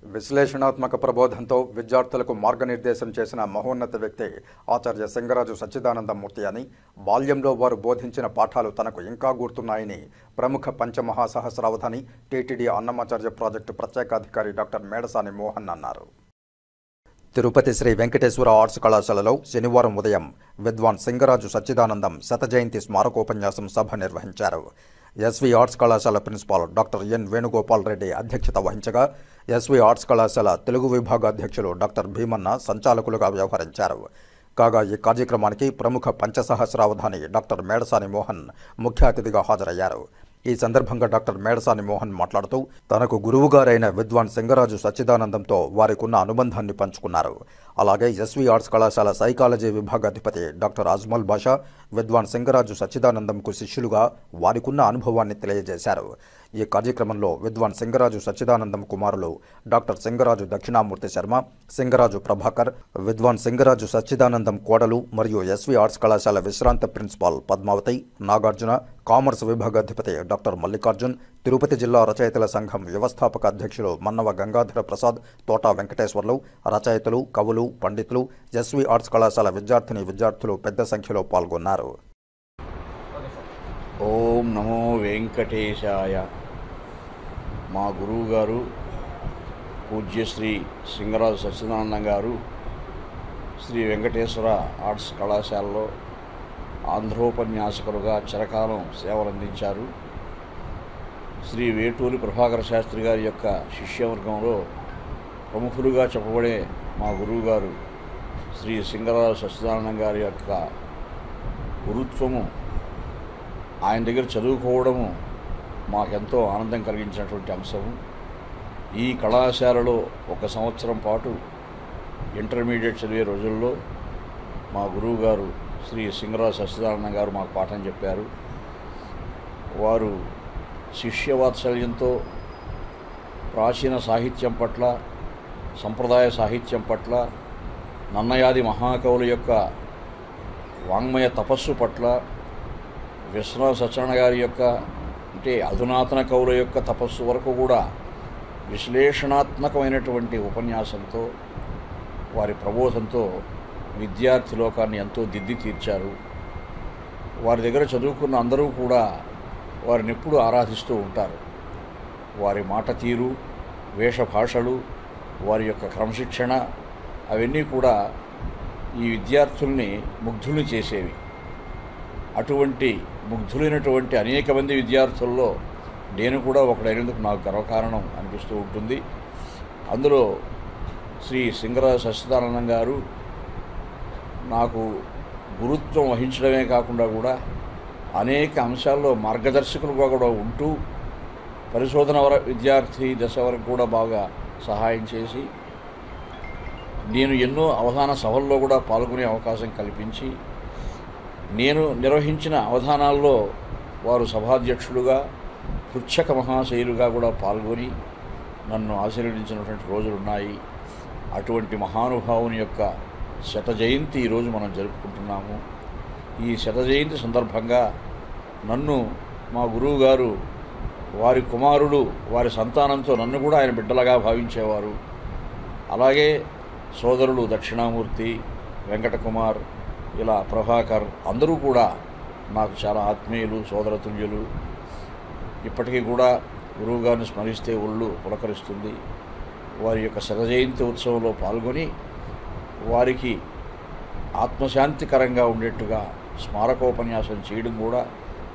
విశ్లేషణాత్మక ప్రబోధంతో విద్యార్థులకు మార్గనిర్దేశం చేసిన మహోన్నత వ్యక్తి ఆచార్య సింగరాజు సచ్చిదానందమూర్తి అని, బాల్యంలో వారు బోధించిన పాఠాలు తనకు ఇంకా గుర్తున్నాయని ప్రముఖ పంచమహాసహస్రావధాని టీటీడీ అన్నమాచార్య ప్రాజెక్టు ప్రత్యేకాధికారి డాక్టర్ మేడసాని మోహన్ అన్నారు. తిరుపతి శ్రీ వెంకటేశ్వర ఆర్ట్స్ కళాశాలలో శనివారం ఉదయం విద్వాన్ సింగరాజు సచ్చిదానందం శతజయంతి స్మారకోపన్యాసం సభ నిర్వహించారు. ఎస్వి ఆర్ట్స్ కళాశాల principal doctor N Venugopal Reddy అధ్యక్షత వహించగా, ఎస్వి ఆర్ట్స్ కళాశాల తెలుగు విభాగ అధ్యక్షులు డాక్టర్ భీమన్న సంచాలకులుగా వ్యవహరించారు. కాగా ఈ కార్యక్రమానికి ప్రముఖ పంచసహస్రావధాని డాక్టర్ మేడసాని మోహన్ ముఖ్య అతిథిగా హాజరయ్యారు. ఈ సందర్భంగా డాక్టర్ మేడసాని మోహన్ మాట్లాడుతూ తనకు గురువుగారైన విద్వాన్ సింగరాజు సచ్చిదానందంతో వారికున్న అనుబంధాన్ని పంచుకున్నారు. అలాగే ఎస్వి ఆర్ట్స్ కళాశాల సైకాలజీ విభాగాధిపతి డాక్టర్ అజ్మల్ బాషా విద్వాన్ సింగరాజు సచ్చిదానందంకు శిష్యులుగా వారికున్న అనుభవాన్ని తెలియజేశారు. ఈ కార్యక్రమంలో విద్వాన్ సింగరాజు సచ్చిదానందం కుమారులు డాక్టర్ సింగరాజు దక్షిణామూర్తి శర్మ, సింగరాజు ప్రభాకర్, విద్వాన్ సింగరాజు సచ్చిదానందం కోడలు మరియు ఎస్వి ఆర్ట్స్ కళాశాల విశ్రాంత ప్రిన్సిపాల్ పద్మావతి, నాగార్జున, కామర్స్ విభాగాధిపతి డాక్టర్ మల్లికార్జున్, తిరుపతి జిల్లా రచయితల సంఘం వ్యవస్థాపక అధ్యక్షులు మన్నవ గంగాధర ప్రసాద్, తోటా వెంకటేశ్వర్లు, రచయితలు, కవులు, పండితులు, ఎస్వి ఆర్ట్స్ కళాశాల విద్యార్థులు పెద్ద సంఖ్యలో పాల్గొన్నారు. ఓం నమో వెంకటేశాయ. మా గురువు గారు పూజ్యశ్రీ సింగరాజు సచ్చిదానందం గారు శ్రీ వెంకటేశ్వర ఆర్ట్స్ కళాశాలలో ఆంధ్రోపన్యాసకులుగా చిరకాలం సేవలందించారు. శ్రీ వేటూరి ప్రభాకర శాస్త్రి గారి యొక్క శిష్యవర్గంలో ప్రముఖులుగా చెప్పబడే మా గురువుగారు శ్రీ సింగరాజు సచ్చిదానందం గారి యొక్క గురుత్వము, ఆయన దగ్గర చదువుకోవడము మాకెంతో ఆనందం కలిగించినటువంటి అంశము. ఈ కళాశాలలో 1 సంవత్సరం పాటు ఇంటర్మీడియట్ చదివే రోజుల్లో మా గురువుగారు శ్రీ సింగరాజు సచ్చిదానందం గారు మాకు పాఠం చెప్పారు. వారు శిష్యవాత్సల్యంతో ప్రాచీన సాహిత్యం పట్ల, సంప్రదాయ సాహిత్యం పట్ల, నన్నయాది మహాకవుల యొక్క వాంగ్మయ తపస్సు పట్ల, విశ్వనాథ సత్యనారాయణ గారి యొక్క అంటే అధునాతన కవుల యొక్క తపస్సు వరకు కూడా విశ్లేషణాత్మకమైనటువంటి ఉపన్యాసంతో, వారి ప్రబోధంతో విద్యార్థి లోకాన్ని ఎంతో దిద్ది తీర్చారు. వారి దగ్గర చదువుకున్న అందరూ కూడా వారిని ఎప్పుడూ ఆరాధిస్తూ ఉంటారు. వారి మాట తీరు, వేషభాషలు, వారి యొక్క క్రమశిక్షణ అవన్నీ కూడా ఈ విద్యార్థుల్ని ముగ్ధుల్ని చేసేవి. అటువంటి ముగ్ధులైనటువంటి అనేక మంది విద్యార్థుల్లో నేను కూడా ఒకడైనందుకు నాకు గర్వకారణం అనిపిస్తూ ఉంటుంది. అందులో శ్రీ సింగరాజు సచ్చిదానందం గారు నాకు గురుత్వం వహించడమే కాకుండా కూడా అనేక అంశాల్లో మార్గదర్శకులుగా కూడా ఉంటూ పరిశోధన విద్యార్థి దశ వరకు కూడా బాగా సహాయం చేసి, నేను ఎన్నో అవధాన సభల్లో కూడా పాల్గొనే అవకాశం కల్పించి, నేను నిర్వహించిన అవధానాల్లో వారు సభాధ్యక్షులుగా, పృచ్ఛక మహాశయులుగా కూడా పాల్గొని నన్ను ఆశీర్వదించినటువంటి రోజులున్నాయి. అటువంటి మహానుభావుని యొక్క శతజయంతి ఈరోజు మనం జరుపుకుంటున్నాము. ఈ శతజయంతి సందర్భంగా నన్ను మా గురువు గారు, వారి కుమారుడు, వారి సంతానంతో నన్ను కూడా ఆయన బిడ్డలుగా భావించేవారు. అలాగే సోదరులు దక్షిణామూర్తి, వెంకటకుమార్, ఇలా ప్రభాకర్ అందరూ కూడా నాకు చాలా ఆత్మీయులు, సోదరతుల్యులు. ఇప్పటికీ కూడా గురువుగారిని స్మరిస్తే ఒళ్ళు పులకరిస్తుంది. వారి యొక్క శతజయంతి ఉత్సవంలో పాల్గొని వారికి ఆత్మశాంతికరంగా ఉండేట్టుగా స్మారకోపన్యాసం చేయడం కూడా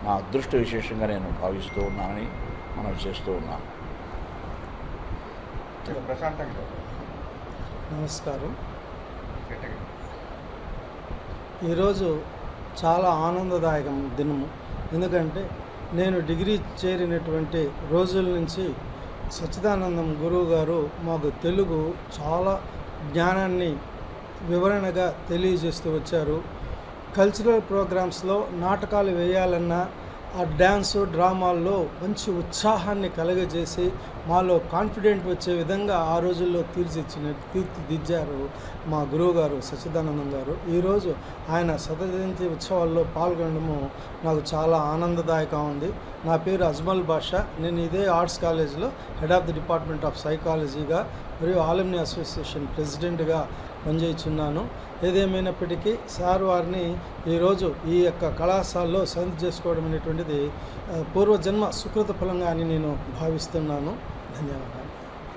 నా అదృష్ట విశేషంగా నేను భావిస్తూ ఉన్నానని మనం చేస్తూ ఉన్నాను. నమస్కారం. ఈరోజు చాలా ఆనందదాయకం దినము. ఎందుకంటే నేను డిగ్రీ చేరినటువంటి రోజుల నుంచి సచ్చిదానందం గురువు గారు మాకు తెలుగు చాలా జ్ఞానాన్ని వివరణగా తెలియజేస్తూ వచ్చారు. కల్చరల్ ప్రోగ్రామ్స్లో నాటకాలు వేయాలన్నా, ఆ డ్యాన్సు డ్రామాల్లో మంచి ఉత్సాహాన్ని కలగజేసి మాలో కాన్ఫిడెంట్ వచ్చే విధంగా ఆ రోజుల్లో తీర్చిదిద్దారు మా గురువుగారు సచ్చిదానందం గారు. ఈరోజు ఆయన శతజయంతి ఉత్సవాల్లో పాల్గొనడము నాకు చాలా ఆనందదాయకం ఉంది. నా పేరు అజ్మల్ బాషా. నేను ఇదే ఆర్ట్స్ కాలేజ్లో head of the department of సైకాలజీగా మరియు ఆలుమ్ని అసోసియేషన్ ప్రెసిడెంట్గా పనిచేస్తున్నాను. ఏదేమైనప్పటికీ సార్ వారిని ఈరోజు ఈ యొక్క కళాశాలలో సంధి చేసుకోవడం అనేటువంటిది పూర్వజన్మ సుకృత ఫలంగా అని నేను భావిస్తున్నాను. ధన్యవాదాలు.